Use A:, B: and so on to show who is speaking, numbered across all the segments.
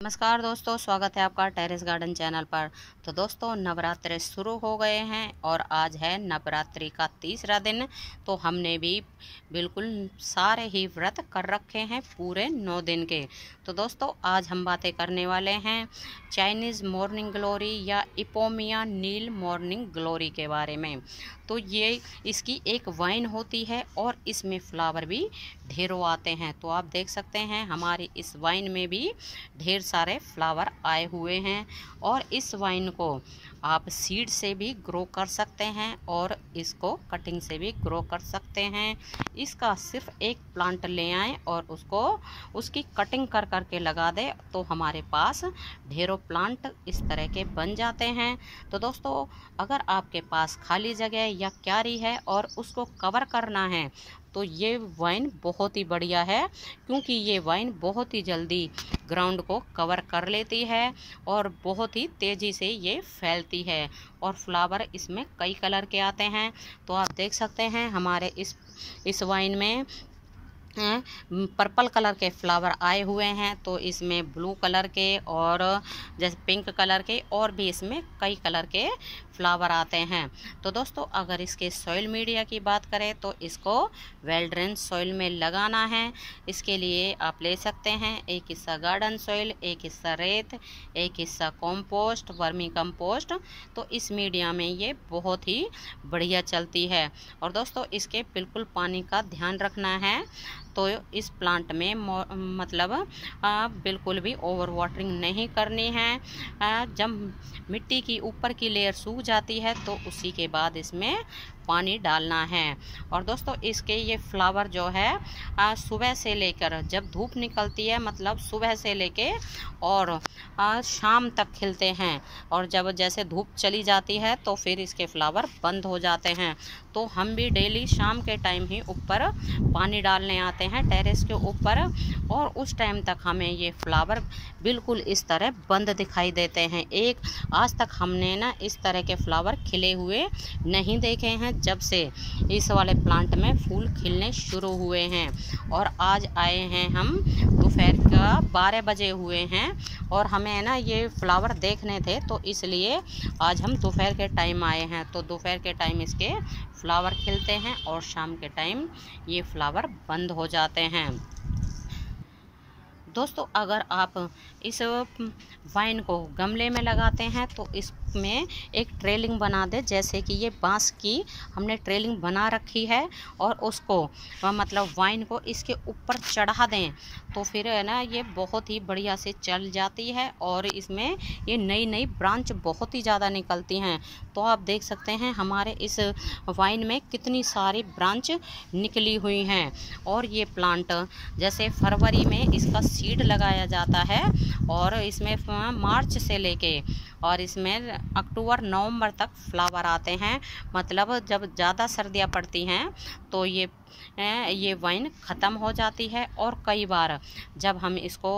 A: नमस्कार दोस्तों, स्वागत है आपका टेरेस गार्डन चैनल पर। तो दोस्तों, नवरात्रि शुरू हो गए हैं और आज है नवरात्रि का तीसरा दिन। तो हमने भी बिल्कुल सारे ही व्रत कर रखे हैं पूरे 9 दिन के। तो दोस्तों, आज हम बातें करने वाले हैं चाइनीज़ मॉर्निंग ग्लोरी या इपोमिया नील मॉर्निंग ग्लोरी के बारे में। तो ये इसकी एक वाइन होती है और इसमें फ्लावर भी ढेरों आते हैं। तो आप देख सकते हैं हमारी इस वाइन में भी ढेर सारे फ्लावर आए हुए हैं। और इस वाइन को आप सीड से भी ग्रो कर सकते हैं और इसको कटिंग से भी ग्रो कर सकते हैं। इसका सिर्फ एक प्लांट ले आएं और उसकी कटिंग कर करके लगा दें तो हमारे पास ढेरों प्लांट इस तरह के बन जाते हैं। तो दोस्तों, अगर आपके पास खाली जगह या क्यारी है और उसको कवर करना है तो ये वाइन बहुत ही बढ़िया है, क्योंकि ये वाइन बहुत ही जल्दी ग्राउंड को कवर कर लेती है और बहुत ही तेज़ी से ये फैलती है। और फ्लावर इसमें कई कलर के आते हैं। तो आप देख सकते हैं हमारे इस वाइन में पर्पल कलर के फ्लावर आए हुए हैं। तो इसमें ब्लू कलर के और जैसे पिंक कलर के और भी इसमें कई कलर के फ्लावर आते हैं। तो दोस्तों, अगर इसके सॉइल मीडिया की बात करें तो इसको वेल ड्रेन सॉइल में लगाना है। इसके लिए आप ले सकते हैं एक हिस्सा गार्डन सॉइल, एक हिस्सा रेत, एक हिस्सा कॉम्पोस्ट, वर्मी कंपोस्ट। तो इस मीडिया में ये बहुत ही बढ़िया चलती है। और दोस्तों, इसके बिल्कुल पानी का ध्यान रखना है। तो इस प्लांट में मतलब बिल्कुल भी ओवर वाटरिंग नहीं करनी है। जब मिट्टी की ऊपर की लेयर सूख जाती है तो उसी के बाद इसमें पानी डालना है। और दोस्तों, इसके ये फ्लावर जो है सुबह से लेकर जब धूप निकलती है, मतलब सुबह से लेके और शाम तक खिलते हैं। और जब जैसे धूप चली जाती है तो फिर इसके फ्लावर बंद हो जाते हैं। तो हम भी डेली शाम के टाइम ही ऊपर पानी डालने आते हैं टेरेस के ऊपर, और उस टाइम तक हमें ये फ्लावर बिल्कुल इस तरह बंद दिखाई देते हैं। आज तक हमने ना इस तरह के फ्लावर खिले हुए नहीं देखे हैं जब से इस वाले प्लांट में फूल खिलने शुरू हुए हैं। और आज आए हैं हम दोपहर का 12 बजे हुए हैं और हमें ना ये फ्लावर देखने थे, तो इसलिए आज हम दोपहर के टाइम आए हैं। तो दोपहर के टाइम इसके फ्लावर खिलते हैं और शाम के टाइम ये फ्लावर बंद हो जाते हैं। दोस्तों, अगर आप इस वाइन को गमले में लगाते हैं तो इसमें एक ट्रेलिंग बना दें। जैसे कि ये बांस की हमने ट्रेलिंग बना रखी है और उसको मतलब वाइन को इसके ऊपर चढ़ा दें तो फिर है ना ये बहुत ही बढ़िया से चल जाती है और इसमें ये नई नई ब्रांच बहुत ही ज़्यादा निकलती हैं। तो आप देख सकते हैं हमारे इस वाइन में कितनी सारी ब्रांच निकली हुई हैं। और ये प्लांट जैसे फरवरी में इसका सीड लगाया जाता है और इसमें मार्च से लेके और इसमें अक्टूबर नवंबर तक फ्लावर आते हैं। मतलब जब ज़्यादा सर्दियाँ पड़ती हैं तो ये वाइन ख़त्म हो जाती है। और कई बार जब हम इसको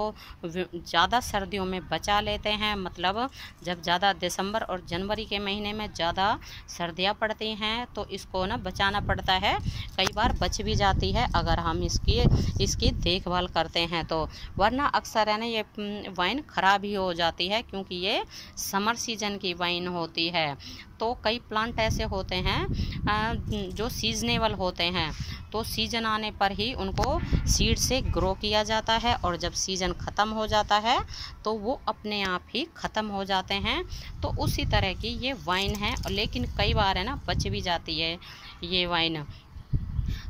A: ज़्यादा सर्दियों में बचा लेते हैं, मतलब जब ज़्यादा दिसंबर और जनवरी के महीने में ज़्यादा सर्दियाँ पड़ती हैं तो इसको ना बचाना पड़ता है। कई बार बच भी जाती है अगर हम इसकी देखभाल करते हैं तो, वरना अक्सर है ना ये वाइन ख़राब ही हो जाती है, क्योंकि ये समर सीजन की वाइन होती है। तो कई प्लांट ऐसे होते हैं जो सीजनेबल होते हैं, तो सीजन आने पर ही उनको सीड से ग्रो किया जाता है और जब सीजन ख़त्म हो जाता है तो वो अपने आप ही ख़त्म हो जाते हैं। तो उसी तरह की ये वाइन है, लेकिन कई बार है ना बच भी जाती है ये वाइन।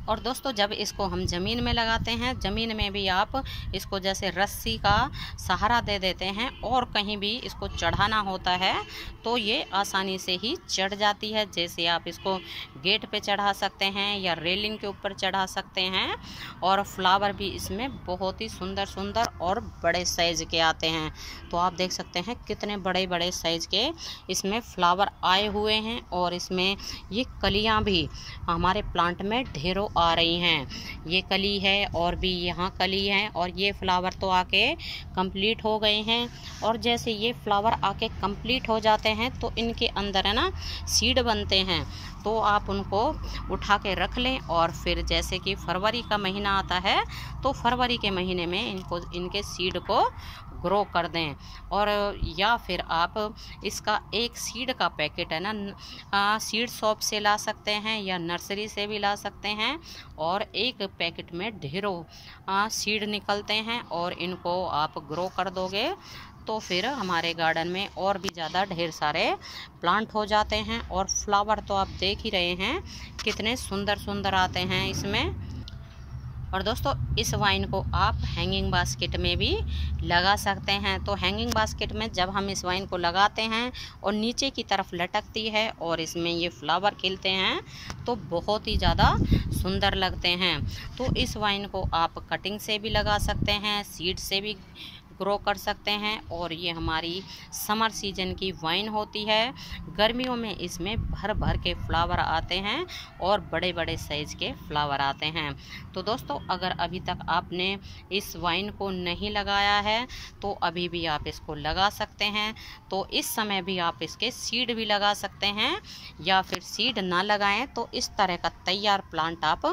A: और दोस्तों, जब इसको हम ज़मीन में लगाते हैं, ज़मीन में भी आप इसको जैसे रस्सी का सहारा दे देते हैं और कहीं भी इसको चढ़ाना होता है तो ये आसानी से ही चढ़ जाती है। जैसे आप इसको गेट पे चढ़ा सकते हैं या रेलिंग के ऊपर चढ़ा सकते हैं। और फ्लावर भी इसमें बहुत ही सुंदर सुंदर और बड़े साइज़ के आते हैं। तो आप देख सकते हैं कितने बड़े बड़े साइज़ के इसमें फ्लावर आए हुए हैं। और इसमें ये कलियाँ भी हमारे प्लांट में ढेरों आ रही हैं। ये कली है और भी यहाँ कली है और ये फ्लावर तो आके कंप्लीट हो गए हैं। और जैसे ये फ्लावर आके कंप्लीट हो जाते हैं तो इनके अंदर है ना सीड बनते हैं। तो आप उनको उठा के रख लें और फिर जैसे कि फरवरी का महीना आता है तो फरवरी के महीने में इनके सीड को ग्रो कर दें। और या फिर आप इसका एक सीड का पैकेट है ना, सीड शॉप से ला सकते हैं या नर्सरी से भी ला सकते हैं। और एक पैकेट में ढेरों सीड निकलते हैं और इनको आप ग्रो कर दोगे तो फिर हमारे गार्डन में और भी ज़्यादा ढेर सारे प्लांट हो जाते हैं। और फ्लावर तो आप देख ही रहे हैं कितने सुंदर सुंदर आते हैं इसमें। और दोस्तों इस वाइन को आप हैंगिंग बास्केट में भी लगा सकते हैं। तो हैंगिंग बास्केट में जब हम इस वाइन को लगाते हैं और नीचे की तरफ लटकती है और इसमें ये फ्लावर खिलते हैं तो बहुत ही ज़्यादा सुंदर लगते हैं। तो इस वाइन को आप कटिंग से भी लगा सकते हैं, सीड से भी ग्रो कर सकते हैं। और ये हमारी समर सीजन की वाइन होती है। गर्मियों में इसमें भर भर के फ्लावर आते हैं और बड़े बड़े साइज़ के फ्लावर आते हैं। तो दोस्तों अगर अभी तक आपने इस वाइन को नहीं लगाया है तो अभी भी आप इसको लगा सकते हैं। तो इस समय भी आप इसके सीड भी लगा सकते हैं, या फिर सीड ना लगाएं तो इस तरह का तैयार प्लांट आप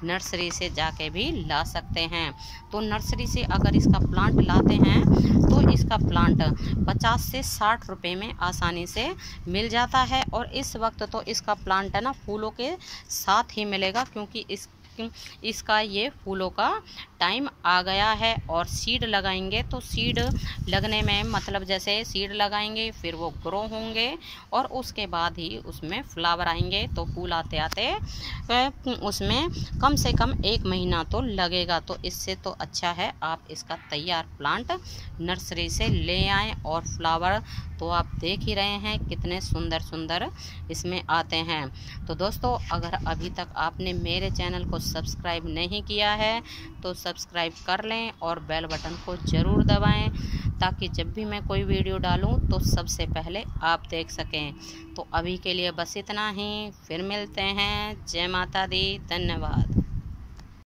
A: नर्सरी से जाके भी ला सकते हैं। तो नर्सरी से अगर इसका प्लांट लाते हैं तो इसका प्लांट 50 से 60 रुपए में आसानी से मिल जाता है। और इस वक्त तो इसका प्लांट है ना फूलों के साथ ही मिलेगा, क्योंकि इसका ये फूलों का टाइम आ गया है। और सीड लगाएंगे तो सीड लगने में मतलब जैसे सीड लगाएंगे फिर वो ग्रो होंगे और उसके बाद ही उसमें फ्लावर आएंगे। तो फूल आते आते उसमें कम से कम 1 महीना तो लगेगा। तो इससे तो अच्छा है आप इसका तैयार प्लांट नर्सरी से ले आएं। और फ्लावर तो आप देख ही रहे हैं कितने सुंदर सुंदर इसमें आते हैं। तो दोस्तों अगर अभी तक आपने मेरे चैनल को सब्सक्राइब नहीं किया है तो सब्सक्राइब कर लें और बेल बटन को ज़रूर दबाएं, ताकि जब भी मैं कोई वीडियो डालूं तो सबसे पहले आप देख सकें। तो अभी के लिए बस इतना ही, फिर मिलते हैं। जय माता दी, धन्यवाद।